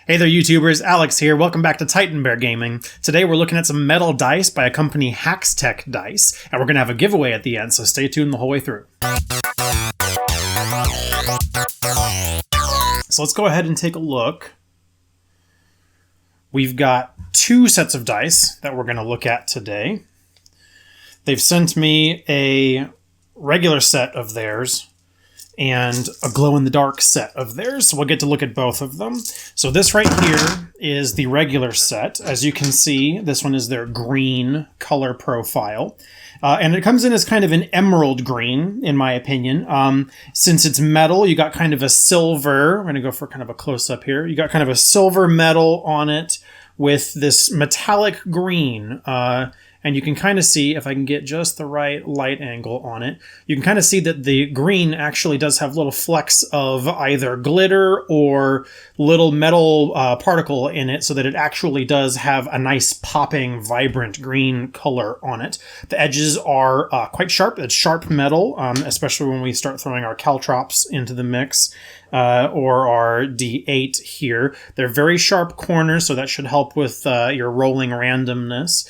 Hey there YouTubers, Alex here, welcome back to Titan Bear Gaming. Today we're looking at some metal dice by a company Haxtec Dice, and we're going to have a giveaway at the end, so stay tuned the whole way through. So let's go ahead and take a look. We've got two sets of dice that we're going to look at today. They've sent me a regular set of theirs and a glow-in-the-dark set of theirs, so we'll get to look at both of them. So this right here is the regular set. As you can see, this one is their green color profile. And it comes in as kind of an emerald green, in my opinion. Since it's metal, you got kind of a silver. We're going to go for kind of a close-up here. You got kind of a silver metal on it with this metallic green. And you can kind of see, if I can get just the right light angle on it, you can kind of see that the green actually does have little flecks of either glitter or little metal particle in it, so that it actually does have a nice popping, vibrant green color on it. The edges are quite sharp. It's sharp metal, especially when we start throwing our caltrops into the mix. Or our D8 here. They're very sharp corners, so that should help with your rolling randomness.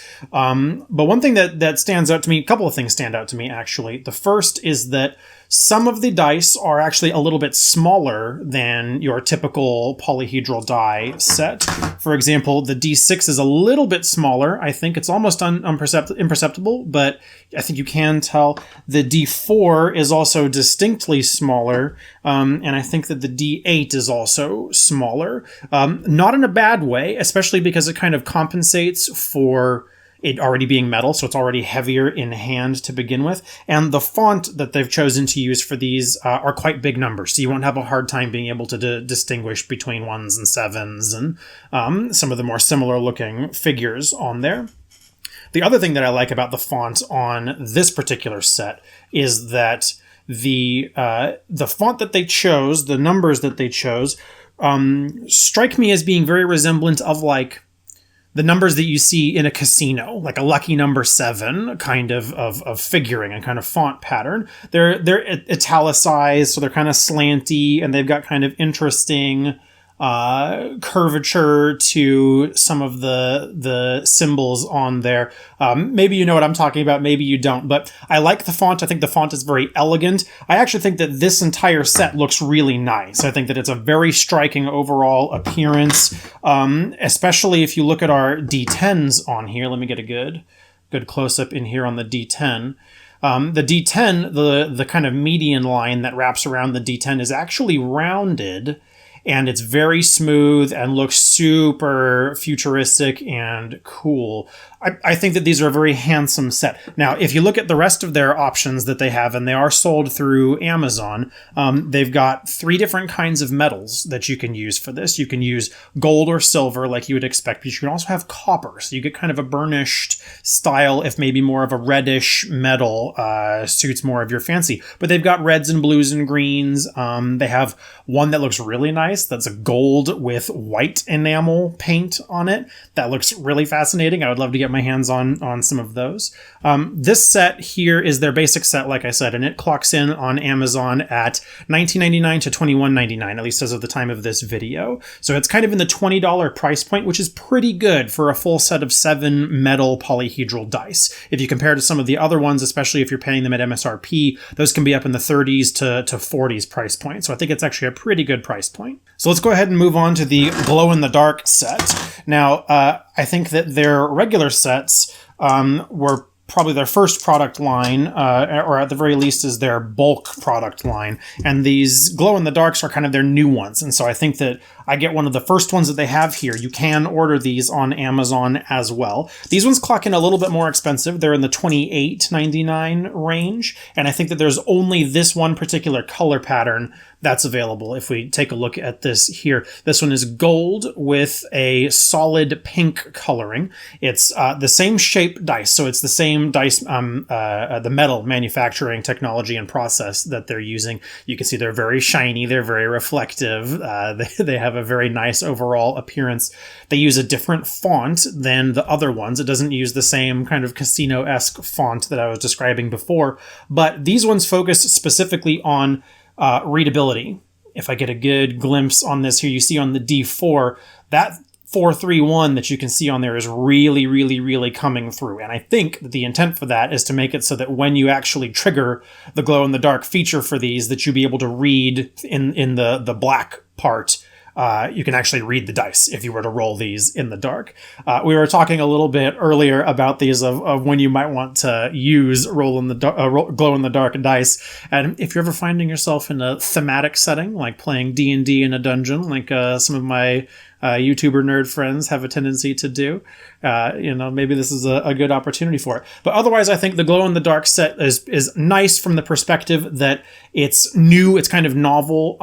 But one thing that stands out to me, a couple of things stand out to me actually. The first is that some of the dice are actually a little bit smaller than your typical polyhedral die set. For example, the D6 is a little bit smaller. I think it's almost imperceptible, but I think you can tell. The D4 is also distinctly smaller, and I think that the D8 is also smaller. Not in a bad way, especially because it kind of compensates for it already being metal, so it's already heavier in hand to begin with. And the font that they've chosen to use for these are quite big numbers, so you won't have a hard time being able to distinguish between 1s and 7s and some of the more similar looking figures on there. The other thing that I like about the font on this particular set is that the font that they chose, the numbers that they chose, strike me as being very resemblant of like the numbers that you see in a casino, like a lucky number 7 kind of figuring and kind of font pattern. They're italicized, so they're kind of slanty, and they've got kind of interesting curvature to some of the symbols on there. Maybe you know what I'm talking about, maybe you don't, but I like the font. I think the font is very elegant. I actually think that this entire set looks really nice. I think that it's a very striking overall appearance, especially if you look at our D10s on here. Let me get a good close-up in here on the D10. The D10, the kind of median line that wraps around the D10 is actually rounded, and it's very smooth and looks super futuristic and cool. I think that these are a very handsome set. Now, if you look at the rest of their options that they have, and they are sold through Amazon, they've got 3 different kinds of metals that you can use for this. You can use gold or silver like you would expect, but you can also have copper. So you get kind of a burnished style, if maybe more of a reddish metal suits more of your fancy. But they've got reds and blues and greens. They have one that looks really nice. That's a gold with white enamel paint on it. That looks really fascinating. I would love to get my hands on some of those. This set here is their basic set, like I said, and it clocks in on Amazon at $19.99 to $21.99, at least as of the time of this video. So it's kind of in the $20 price point, which is pretty good for a full set of 7 metal polyhedral dice. If you compare to some of the other ones, especially if you're paying them at MSRP, those can be up in the 30s to 40s price point. So I think it's actually a pretty good price point. So let's go ahead and move on to the glow-in-the-dark set. Now, I think that their regular sets were probably their first product line, or at the very least is their bulk product line. And these glow-in-the-darks are kind of their new ones. And so I think that I get one of the first ones that they have here. You can order these on Amazon as well. These ones clock in a little bit more expensive. They're in the $28.99 range. And I think that there's only this one particular color pattern that's available. If we take a look at this here, this one is gold with a solid pink coloring. It's the same shape dice, so it's the same dice, the metal manufacturing technology and process that they're using. You can see they're very shiny, they're very reflective, they have a very nice overall appearance. They use a different font than the other ones. It doesn't use the same kind of casino-esque font that I was describing before, but these ones focus specifically on readability. if I get a good glimpse on this here, you see on the D4, that 431 that you can see on there is really, really, really coming through. And I think that the intent for that is to make it so that when you actually trigger the glow-in-the-dark feature for these, that you'll be able to read in the black part. You can actually read the dice if you were to roll these in the dark. We were talking a little bit earlier about these of when you might want to use glow-in-the-dark dice. And if you're ever finding yourself in a thematic setting, like playing D&D in a dungeon, like some of my YouTuber nerd friends have a tendency to do, maybe this is a good opportunity for it. But otherwise, I think the glow-in-the-dark set is nice from the perspective that it's new, it's kind of novel,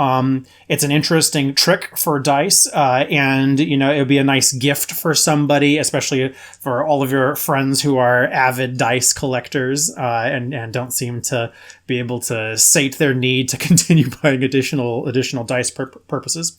it's an interesting trick for dice, and it would be a nice gift for somebody, especially for all of your friends who are avid dice collectors and don't seem to be able to sate their need to continue buying additional dice purposes.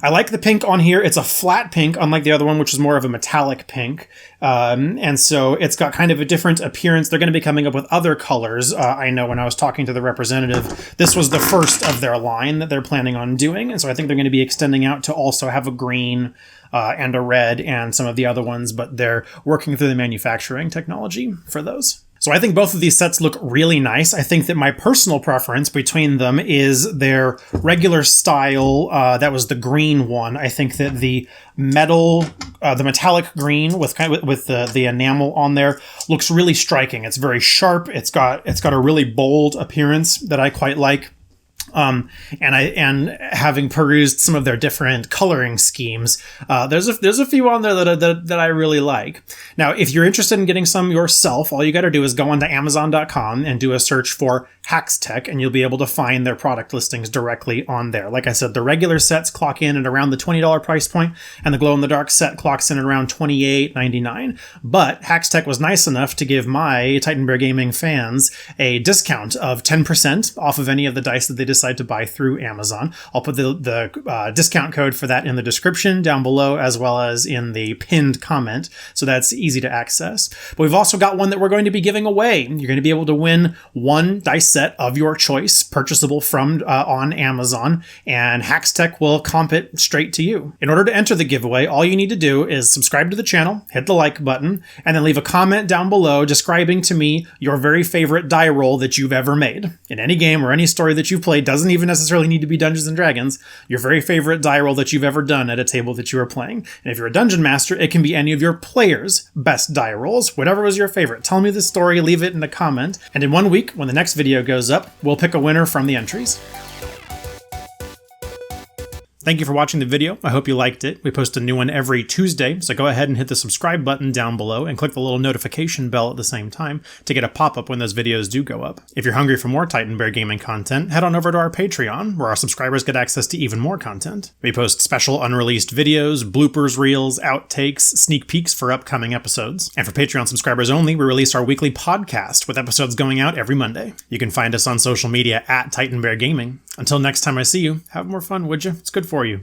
I like the pink on here. It's a flat pink, unlike the other one, which is more of a metallic pink. And so it's got kind of a different appearance. They're going to be coming up with other colors. I know when I was talking to the representative, this was the first of their line that they're planning on doing. And so I think they're going to be extending out to also have a green and a red and some of the other ones, but they're working through the manufacturing technology for those. So I think both of these sets look really nice. I think that my personal preference between them is their regular style. That was the green one. I think that the metallic green with the enamel on there looks really striking. It's very sharp. It's got a really bold appearance that I quite like. And having perused some of their different coloring schemes, there's a few on there that I really like. Now, if you're interested in getting some yourself, all you got to do is go onto Amazon.com and do a search for Haxtec, and you'll be able to find their product listings directly on there. Like I said, the regular sets clock in at around the $20 price point, and the glow-in-the-dark set clocks in at around $28.99. But Haxtec was nice enough to give my Titan Bear Gaming fans a discount of 10% off of any of the dice that they decide to buy through Amazon. I'll put the discount code for that in the description down below, as well as in the pinned comment, so that's easy to access. But we've also got one that we're going to be giving away. You're going to be able to win one dice set of your choice, purchasable from on Amazon, and Haxtec will comp it straight to you. In order to enter the giveaway, all you need to do is subscribe to the channel, hit the like button, and then leave a comment down below describing to me your very favorite die roll that you've ever made. In any game or any story that you've played, doesn't even necessarily need to be Dungeons and Dragons, your very favorite die roll that you've ever done at a table that you are playing. And if you're a dungeon master, it can be any of your players' best die rolls, whatever was your favorite. Tell me the story, leave it in the comment, and in 1 week, when the next video goes up, we'll pick a winner from the entries. Thank you for watching the video. I hope you liked it. We post a new one every Tuesday, so go ahead and hit the subscribe button down below and click the little notification bell at the same time to get a pop-up when those videos do go up. If you're hungry for more Titan Bear Gaming content, head on over to our Patreon, where our subscribers get access to even more content. We post special unreleased videos, bloopers reels, outtakes, sneak peeks for upcoming episodes. And for Patreon subscribers only, we release our weekly podcast with episodes going out every Monday. You can find us on social media at Titan Bear Gaming. Until next time I see you, have more fun, would you? It's good for you.